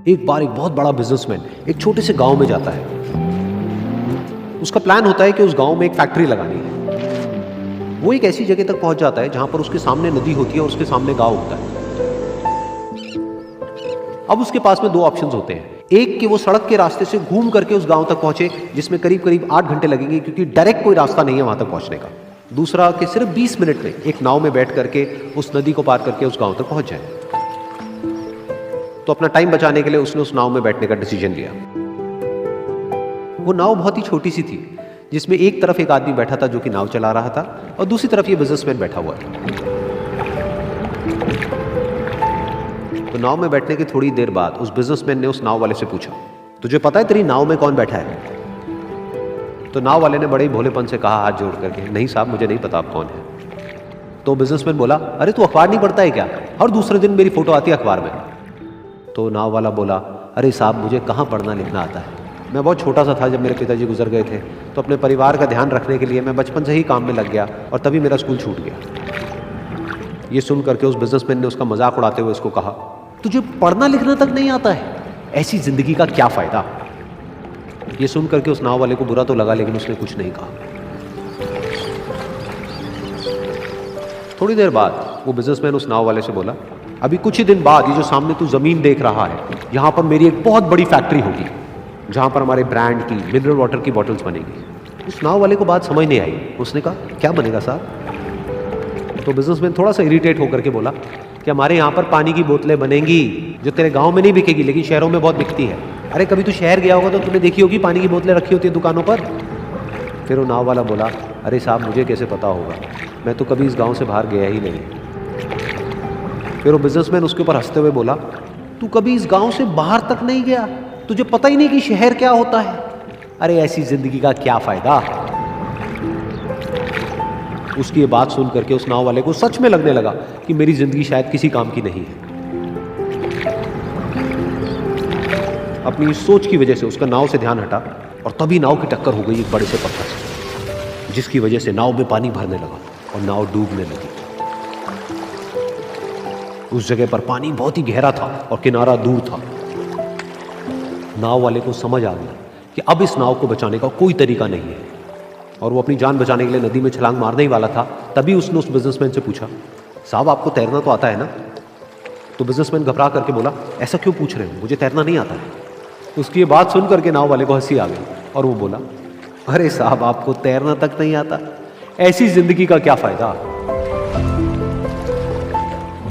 एक बार एक बहुत बड़ा बिजनेसमैन एक छोटे से गांव में जाता है। उसका प्लान होता है कि उस गांव में एक फैक्ट्री लगानी है। वो एक ऐसी जगह तक पहुंच जाता है जहां पर उसके सामने नदी होती है और उसके सामने गांव होता है। अब उसके पास में दो ऑप्शंस होते हैं, एक कि वो सड़क के रास्ते से घूम करके उस गांव तक पहुंचे जिसमें करीब करीब 8 घंटे लगेंगे क्योंकि डायरेक्ट कोई रास्ता नहीं है वहां तक पहुंचने का। दूसरा कि सिर्फ 20 मिनट में एक नाव में बैठ करके उस नदी को पार करके उस गांव तक पहुंच जाए। तो अपना टाइम बचाने के लिए उसने उस नाव में बैठने का डिसीजन लिया। वो नाव बहुत ही छोटी सी थी जिसमें एक तरफ एक आदमी बैठा था जो कि नाव चला रहा था और दूसरी तरफ ये बिजनेसमैन बैठा हुआ था। तो नाव में बैठने की थोड़ी देर बाद उस बिजनेसमैन ने उस नाव वाले से पूछा, तुझे पता है तेरी नाव में कौन बैठा है? तो नाव वाले ने बड़े भोलेपन से कहा हाथ जोड़ करके, नहीं साहब मुझे नहीं पता आप कौन है। तो बिजनेसमैन बोला, अरे तू अखबार नहीं पढ़ता है क्या? हर दूसरे दिन मेरी फोटो आती है अखबार में। तो नाव वाला बोला, अरे साहब मुझे कहाँ पढ़ना लिखना आता है, मैं बहुत छोटा सा था जब मेरे पिताजी गुजर गए थे, तो अपने परिवार का ध्यान रखने के लिए मैं बचपन से ही काम में लग गया और तभी मेरा स्कूल छूट गया। ये सुन करके उस बिजनेसमैन ने उसका मजाक उड़ाते हुए उसको कहा, तुझे पढ़ना लिखना तक नहीं आता है, ऐसी जिंदगी का क्या फायदा? ये सुन करके उस नाव वाले को बुरा तो लगा लेकिन उसने कुछ नहीं कहा। थोड़ी देर बाद वो बिजनेसमैन उस नाव वाले से बोला, अभी कुछ ही दिन बाद ये जो सामने तू जमीन देख रहा है, यहां पर मेरी एक बहुत बड़ी फैक्ट्री होगी जहां पर हमारे ब्रांड की मिनरल वाटर की बॉटल्स बनेगी। उस नाव वाले को बात समझ नहीं आई। उसने कहा, क्या बनेगा साहब? तो बिजनेसमैन थोड़ा सा इरिटेट होकर के बोला कि हमारे यहाँ पर पानी की बोतलें बनेंगी जो तेरे गांव में नहीं बिकेगी लेकिन शहरों में बहुत बिकती है। अरे कभी तू शहर गया होगा तो तूने देखी होगी पानी की बोतलें रखी होती है दुकानों पर। फिर वो नाव वाला बोला, अरे साहब मुझे कैसे पता होगा, मैं तो कभी इस गाँव से बाहर गया ही नहीं। फिर वो बिजनेसमैन उसके ऊपर हंसते हुए बोला, तू कभी इस गांव से बाहर तक नहीं गया, तुझे पता ही नहीं कि शहर क्या होता है? अरे ऐसी जिंदगी का क्या फायदा? उसकी ये बात सुन करके उस नाव वाले को सच में लगने लगा कि मेरी जिंदगी शायद किसी काम की नहीं है। अपनी इस सोच की वजह से उसका नाव से ध्यान हटा और तभी नाव की टक्कर हो गई एक बड़े से पत्थर से, जिसकी वजह से नाव में पानी भरने लगा और नाव डूबने लगी। उस जगह पर पानी बहुत ही गहरा था और किनारा दूर था। नाव वाले को समझ आ गया कि अब इस नाव को बचाने का कोई तरीका नहीं है और वो अपनी जान बचाने के लिए नदी में छलांग मारने ही वाला था। तभी उसने उस बिजनेसमैन से पूछा, साहब आपको तैरना तो आता है ना? तो बिजनेसमैन घबरा करके बोला, ऐसा क्यों पूछ रहे हो, मुझे तैरना नहीं आता है। उसकी ये बात सुन करके नाव वाले को हंसी आ गई और वो बोला, अरे साहब आपको तैरना तक नहीं आता, ऐसी जिंदगी का क्या फायदा?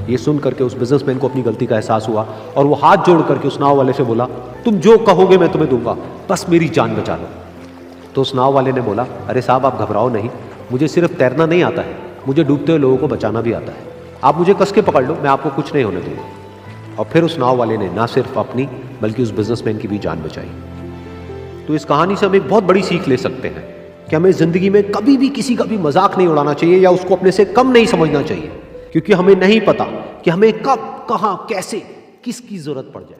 ये सुन करके उस बिजनेसमैन को अपनी गलती का एहसास हुआ और वो हाथ जोड़ करके उस नाव वाले से बोला, तुम जो कहोगे मैं तुम्हें दूंगा, बस मेरी जान बचा लो। तो उस नाव वाले ने बोला, अरे साहब आप घबराओ नहीं, मुझे सिर्फ तैरना नहीं आता है, मुझे डूबते हुए लोगों को बचाना भी आता है। आप मुझे कस के पकड़ लो, मैं आपको कुछ नहीं होने दूंगा। और फिर उस नाव वाले ने ना सिर्फ अपनी बल्कि उस बिजनेसमैन की भी जान बचाई। तो इस कहानी से हम एक बहुत बड़ी सीख ले सकते हैं कि हमें जिंदगी में कभी भी किसी का भी मजाक नहीं उड़ाना चाहिए या उसको अपने से कम नहीं समझना चाहिए, क्योंकि हमें नहीं पता कि हमें कब, कहां, कैसे, किसकी जरूरत पड़ जाए।